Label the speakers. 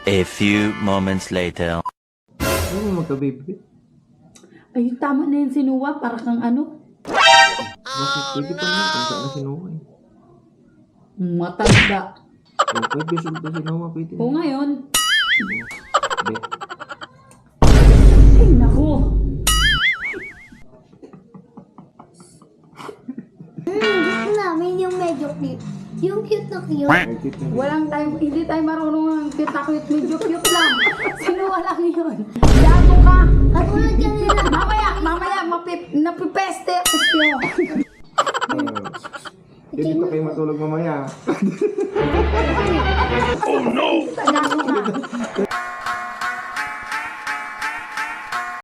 Speaker 1: A few moments later.
Speaker 2: Ano mo magka-baby?
Speaker 3: Ay, tama na yung sinuwa. Para kang ano?
Speaker 2: Bakit? Pwede pa naman kung saan na sinuha eh.
Speaker 3: Matanda.
Speaker 2: Oh, pwede sulta sinuha, pwede
Speaker 3: O
Speaker 2: na.
Speaker 3: ngayon.
Speaker 2: Hindi.
Speaker 3: Ay, naku.
Speaker 4: Gusto namin yung medyo cute. Yung cute na cute.
Speaker 2: Ay, cute na.
Speaker 3: Walang tayo, hindi tayo marunong ng cute-cute, medyo cute lang. Sinuwa lang yun. Gago ka.
Speaker 4: Katulad kanina.
Speaker 3: Mamaya, napipeste ako sa'yo.
Speaker 2: Dito kayo matulog mamaya.
Speaker 3: Gago ka.